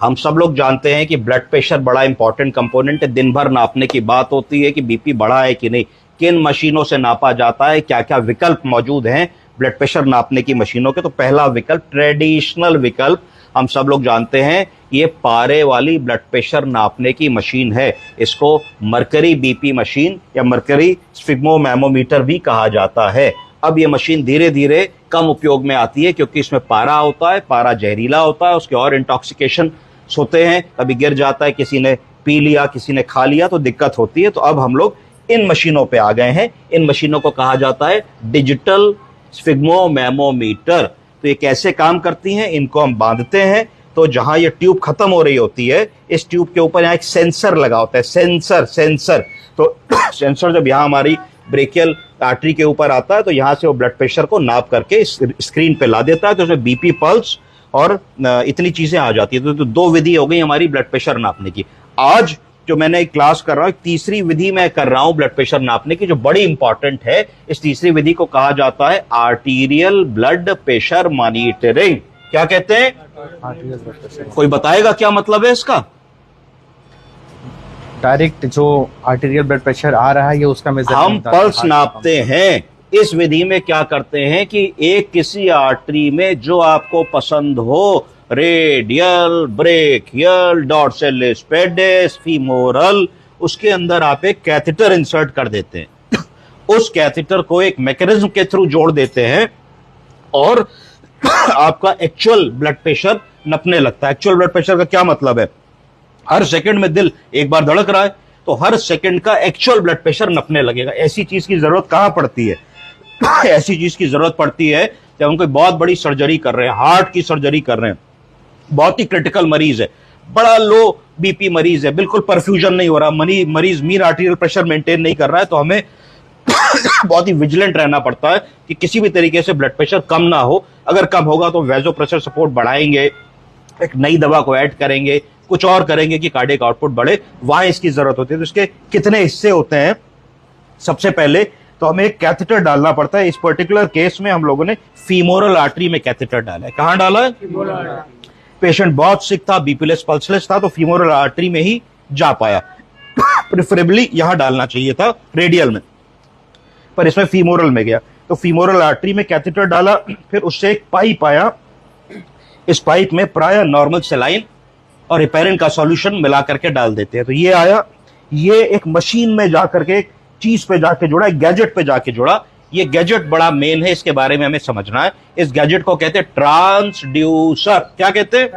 हम सब लोग जानते हैं कि ब्लड प्रेशर बड़ा इंपॉर्टेंट कंपोनेंट है। दिन भर नापने की बात होती है कि बीपी बढ़ा है कि नहीं, किन मशीनों से नापा जाता है, क्या क्या विकल्प मौजूद हैं ब्लड प्रेशर नापने की मशीनों के। तो पहला विकल्प, ट्रेडिशनल विकल्प, हम सब लोग जानते हैं ये पारे वाली ब्लड प्रेशर नापने की मशीन है। इसको मरकरी बीपी मशीन या मरकरी स्फिग्मोमैमोमीटर भी कहा जाता है। अब ये मशीन धीरे धीरे कम उपयोग में आती है क्योंकि इसमें पारा होता है, पारा जहरीला होता है, उसके और इंटॉक्सिकेशन होते हैं, कभी गिर जाता है, किसी ने पी लिया, किसी ने खा लिया तो दिक्कत होती है। तो अब हम लोग इन मशीनों पे आ गए हैं। इन मशीनों को कहा जाता है डिजिटल स्फिग्मोमैमोमीटर। तो ये कैसे काम करती हैं, इनको हम बांधते हैं तो जहां ये ट्यूब खत्म हो रही होती है, इस ट्यूब के ऊपर यहाँ एक सेंसर लगा होता है। सेंसर तो सेंसर जब यहाँ हमारी ब्रेकियल आर्टरी के ऊपर आता है तो यहाँ से वो ब्लड प्रेशर को नाप करके स्क्रीन पे ला देता है। तो उसमें बीपी, पल्स और इतनी चीजें आ जाती है। तो दो विधि हो गई हमारी ब्लड प्रेशर नापने की। आज जो मैंने एक क्लास कर रहा हूं, तीसरी विधि मैं कर रहा हूं ब्लड प्रेशर नापने की, जो बड़ी इंपॉर्टेंट है। इस तीसरी विधि को कहा जाता है आर्टीरियल ब्लड प्रेशर मॉनिटरिंग। क्या कहते हैं? Arterial blood pressure. कोई बताएगा क्या मतलब है इसका? डायरेक्ट जो आर्टीरियल ब्लड प्रेशर आ रहा है ये उसका मेजरमेंट हम पल्स नापते हैं। इस विधि में क्या करते हैं कि एक किसी आर्टरी में जो आपको पसंद हो, रेडियल, ब्रेकियल, डॉर्सेलिस पेडिस, फीमोरल, उसके अंदर आप एक कैथेटर इंसर्ट कर देते हैं। उस कैथेटर को एक मैकेनिज्म के थ्रू जोड़ देते हैं और आपका एक्चुअल ब्लड प्रेशर नपने लगता है। एक्चुअल ब्लड प्रेशर का क्या मतलब है? हर सेकंड में दिल एक बार धड़क रहा है तो हर सेकंड का एक्चुअल ब्लड प्रेशर नपने लगेगा। ऐसी चीज की जरूरत कहां पड़ती है? ऐसी चीज की जरूरत पड़ती है जब हम कोई बहुत बड़ी सर्जरी कर रहे हैं, हार्ट की सर्जरी कर रहे हैं, बहुत ही क्रिटिकल मरीज है, बड़ा लो बीपी मरीज है, बिल्कुल परफ्यूजन नहीं हो रहा, मरीज मीन आर्टीरियल प्रेशर मेंटेन नहीं कर रहा है, तो हमें बहुत ही विजिलेंट रहना पड़ता है कि किसी भी तरीके से ब्लड प्रेशर कम ना हो। अगर कम होगा तो वैसोप्रेशर सपोर्ट बढ़ाएंगे, एक नई दवा को ऐड करेंगे, कुछ और करेंगे कि कार्डियक आउटपुट बढ़े, वहां इसकी जरूरत होती है। तो इसके कितने हिस्से होते हैं? सबसे पहले तो हमें एक कैथेटर डालना पड़ता है। इस पर्टिकुलर केस में हम लोगों ने फीमोरल आर्टरी में कैथेटर डाला है। कहां डाला है? पेशेंट बहुत सिक था, बीपीलेस पल्सलेस था, तो फीमोरल आर्टरी में ही जा पाया। प्रेफरेबली यहां डालना चाहिए था रेडियल में, पर इसमें फीमोरल में गया। तो फीमोरल आर्टरी में कैथेटर डाला, फिर उससे एक पाइप आया। इस पाइप में प्राय नॉर्मल सेलाइन और हेपेरिन का सॉल्यूशन मिला करके डाल देते हैं। तो ये आया, ये एक मशीन में जाकर के एक चीज पे जाके जुड़ा, एक गैजेट पे जाके जुड़ा। ये गैजेट बड़ा मेन है, इसके बारे में हमें समझना है। इस गैजेट को कहते हैं ट्रांसड्यूसर। क्या कहते हैं?